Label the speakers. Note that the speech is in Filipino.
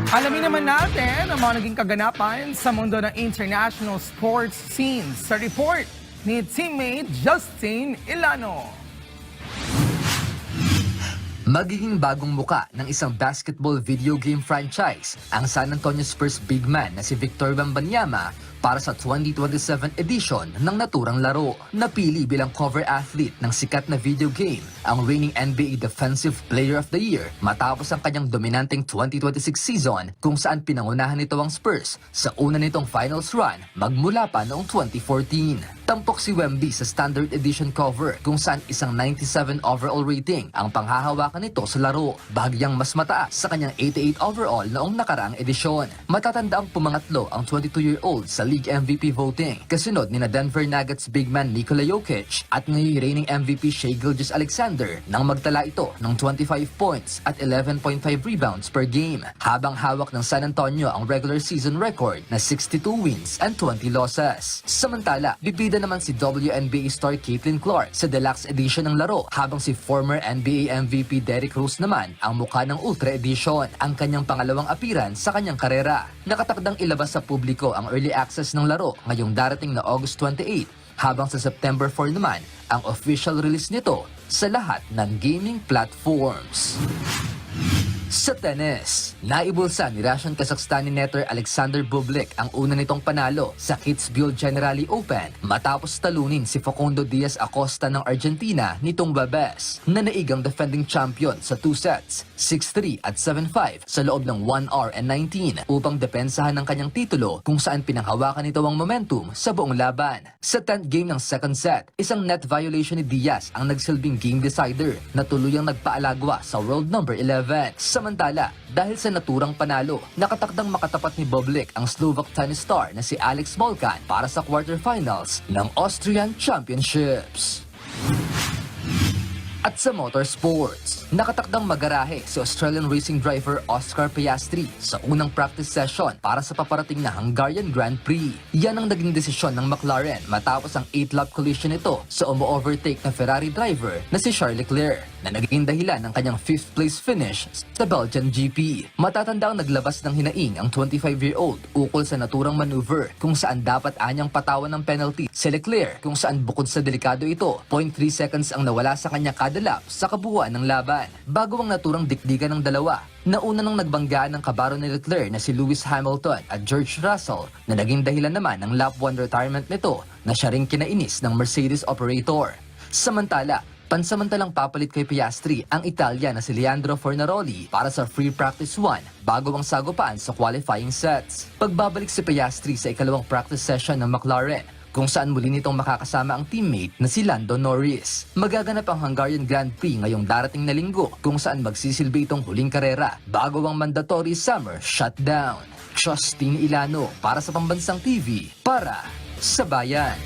Speaker 1: Alamin naman natin ang mga naging kaganapan sa mundo ng international sports scenes sa report ni teammate Justin Ilano.
Speaker 2: Magiging bagong muka ng isang basketball video game franchise ang San Antonio Spurs big man na si Victor Wembanyama para sa 2027 edition ng naturang laro. Napili bilang cover athlete ng sikat na video game ang reigning NBA Defensive Player of the Year matapos ang kanyang dominanteng 2026 season kung saan pinangunahan nito ang Spurs sa una nitong finals run magmula pa noong 2014. Tampok si Wemby sa standard edition cover kung saan isang 97 overall rating ang panghahawakan nito sa laro, bahagyang mas mataas sa kanyang 88 overall noong nakaraang edisyon. Matatanda ang pumangatlo ang 22-year-old sa league MVP voting, kasunod ni na Denver Nuggets big man Nikola Jokic at ngayon reigning MVP Shai Gilgeous-Alexander nang magtala ito ng 25 points at 11.5 rebounds per game, habang hawak ng San Antonio ang regular season record na 62 wins and 20 losses. Samantala, bibida naman si WNBA star Caitlin Clark sa deluxe edition ng laro, habang si former NBA MVP Derrick Rose naman ang mukha ng Ultra Edition, ang kanyang pangalawang appearance sa kanyang karera. Nakatakdang ilabas sa publiko ang early access ng laro ngayong darating na August 28, habang sa September 4 naman ang official release nito sa lahat ng gaming platforms. Sa tennis, naibulsa ni Russian Kazakhstani netter Alexander Bublik ang una nitong panalo sa Kitzbühel Generali Open matapos talunin si Facundo Diaz Acosta ng Argentina nitong Webes, na naigang defending champion sa 2 sets, 6-3 at 7-5 sa loob ng 1 hour and 19 upang depensahan ng kanyang titulo, kung saan pinanghawakan nito ang momentum sa buong laban. Sa 10th game ng second set, isang net violation ni Diaz ang nagsilbing game decider na tuluyang nagpaalagwa sa world number 11. Samantala, dahil sa naturang panalo, nakatakdang makatapat ni Bublik ang Slovak tennis star na si Alex Molcan para sa quarterfinals ng Austrian Championships. At sa motorsports, nakatakdang magarahe si Australian racing driver Oscar Piastri sa unang practice session para sa paparating na Hungarian Grand Prix. Yan ang naging desisyon ng McLaren matapos ang 8-lap collision nito sa umu-overtake na Ferrari driver na si Charles Leclerc, na naging dahilan ng kanyang 5th place finish sa Belgian GP. Matatandang naglabas ng hinaing ang 25-year-old ukol sa naturang maneuver kung saan dapat anyang patawan ng penalty si Leclerc, kung saan bukod sa delikado ito, 0.3 seconds ang nawala sa kanya kada lap sa kabuuan ng laban. Bago ang naturang dikdikan ng dalawa, nauna nang nagbanggaan ng kabaro ni Leclerc na si Lewis Hamilton at George Russell, na naging dahilan naman ng lap 1 retirement nito na siya ring kinainis ng Mercedes operator. Samantala, pansamantalang papalit kay Piastri ang Italyan na si Leandro Fornaroli para sa free practice 1 bago ang sagupaan sa qualifying sets. Pagbabalik si Piastri sa ikalawang practice session ng McLaren, kung saan muli nitong makakasama ang teammate na si Lando Norris. Magaganap ang Hungarian Grand Prix ngayong darating na linggo, kung saan magsisilbi itong huling karera bago ang mandatory summer shutdown. Justin Ilano para sa Pambansang TV, para sa Bayan.